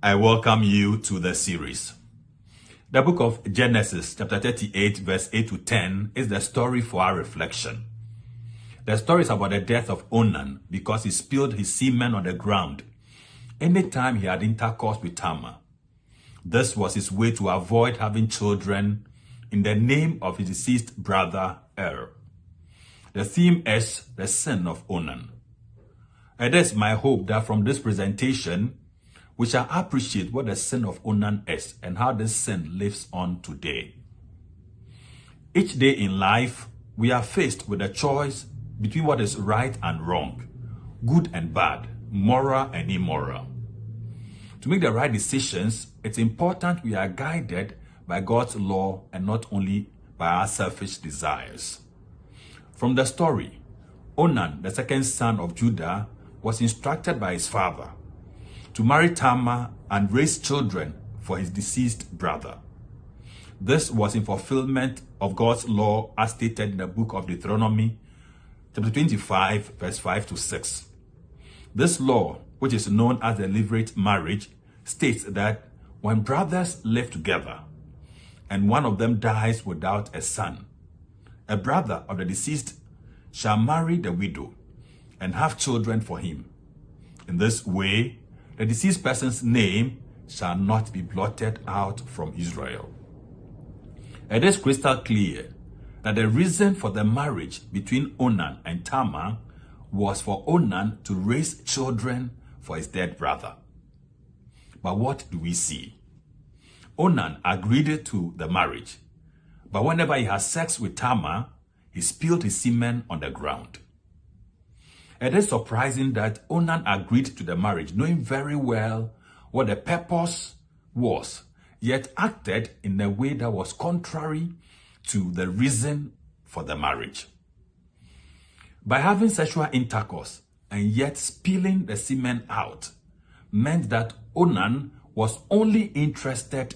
I welcome you to the series. The book of Genesis, chapter 38, verse 8 to 10, is the story for our reflection. The story is about the death of Onan because he spilled his semen on the ground anytime he had intercourse with Tamar. This was his way to avoid having children in the name of his deceased brother Er. The theme is the sin of Onan. It is my hope that from this presentation, we shall appreciate what the sin of Onan is and how this sin lives on today. Each day in life, we are faced with a choice between what is right and wrong, good and bad, moral and immoral. To make the right decisions, it's important we are guided by God's law and not only by our selfish desires. From the story, Onan, the second son of Judah, was instructed by his father to marry Tamar and raise children for his deceased brother. This was in fulfillment of God's law as stated in the book of Deuteronomy, chapter 25, verse 5 to 6. This law, which is known as the levirate marriage, states that when brothers live together and one of them dies without a son, a brother of the deceased shall marry the widow and have children for him. In this way, the deceased person's name shall not be blotted out from Israel. It is crystal clear that the reason for the marriage between Onan and Tamar was for Onan to raise children for his dead brother. But what do we see? Onan agreed to the marriage, but whenever he had sex with Tamar, he spilled his semen on the ground. It is surprising that Onan agreed to the marriage, knowing very well what the purpose was, yet acted in a way that was contrary to the reason for the marriage. By having sexual intercourse and yet spilling the semen out meant that Onan was only interested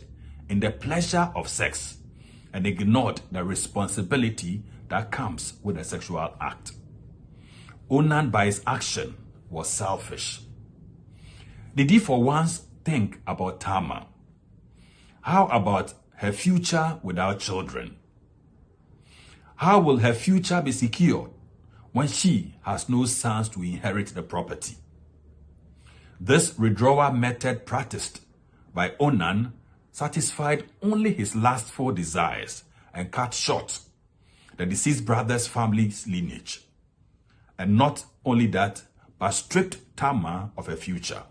in the pleasure of sex and ignored the responsibility that comes with a sexual act. Onan, by his action, was selfish. Did he for once think about Tamar? How about her future without children? How will her future be secured when she has no sons to inherit the property? This withdrawal method practiced by Onan satisfied only his lustful desires and cut short the deceased brother's family's lineage. And not only that, but stripped Tamar of her future.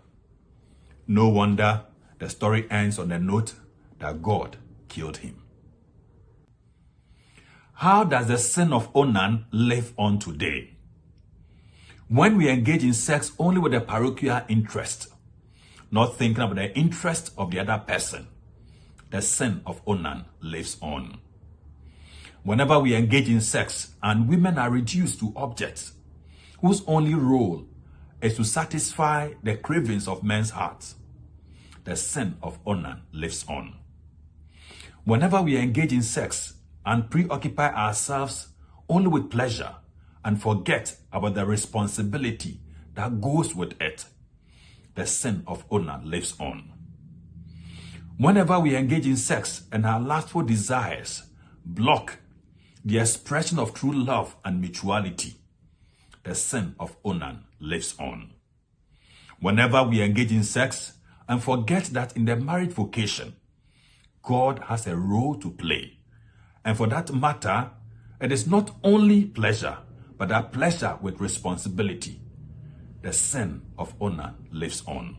No wonder the story ends on the note that God killed him. How does the sin of Onan live on today? When we engage in sex only with a parochial interest, not thinking about the interest of the other person, the sin of Onan lives on. Whenever we engage in sex and women are reduced to objects whose only role is to satisfy the cravings of men's hearts, the sin of Onan lives on. Whenever we engage in sex and preoccupy ourselves only with pleasure and forget about the responsibility that goes with it, the sin of Onan lives on. Whenever we engage in sex and our lustful desires block the expression of true love and mutuality, the sin of Onan lives on. Whenever we engage in sex and forget that in the marriage vocation, God has a role to play. And for that matter, it is not only pleasure, but a pleasure with responsibility. The sin of Onan lives on.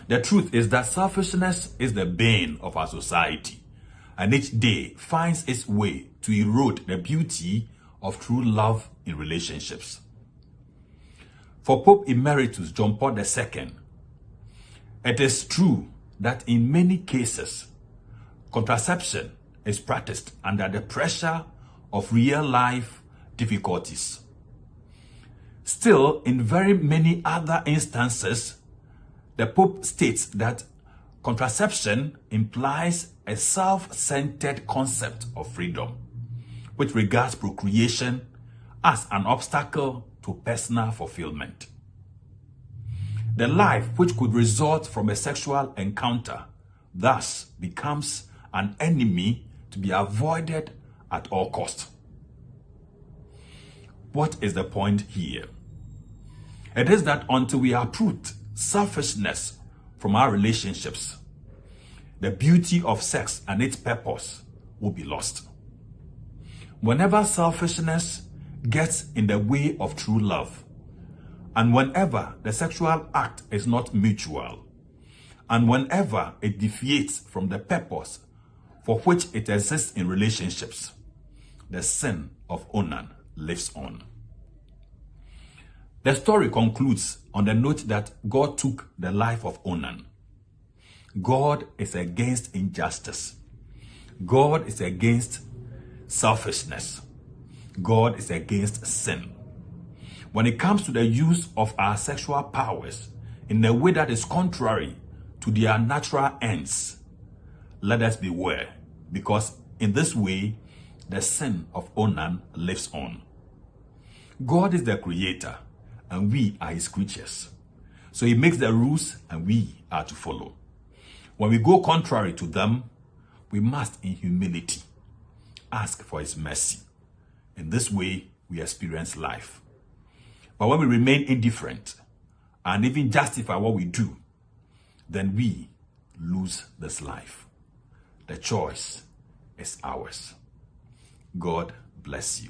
The truth is that selfishness is the bane of our society, and each day finds its way to erode the beauty of true love in relationships. For Pope Emeritus John Paul II, it is true that in many cases, contraception is practiced under the pressure of real-life difficulties. Still, in very many other instances, the Pope states that contraception implies a self-centered concept of freedom, which regards procreation as an obstacle to personal fulfillment. The life which could result from a sexual encounter thus becomes an enemy to be avoided at all costs. What is the point here? It is that until we uproot selfishness from our relationships, the beauty of sex and its purpose will be lost. Whenever selfishness gets in the way of true love, and whenever the sexual act is not mutual, and whenever it deviates from the purpose for which it exists in relationships, the sin of Onan lives on. The story concludes on the note that God took the life of Onan. God is against injustice. God is against selfishness. God is against sin. When it comes to the use of our sexual powers in a way that is contrary to their natural ends, let us beware, because in this way, the sin of Onan lives on. God is the creator, and we are his creatures. So he makes the rules, and we are to follow. When we go contrary to them, we must, in humility, ask for his mercy. In this way, we experience life. But when we remain indifferent and even justify what we do, then we lose this life. The choice is ours. God bless you.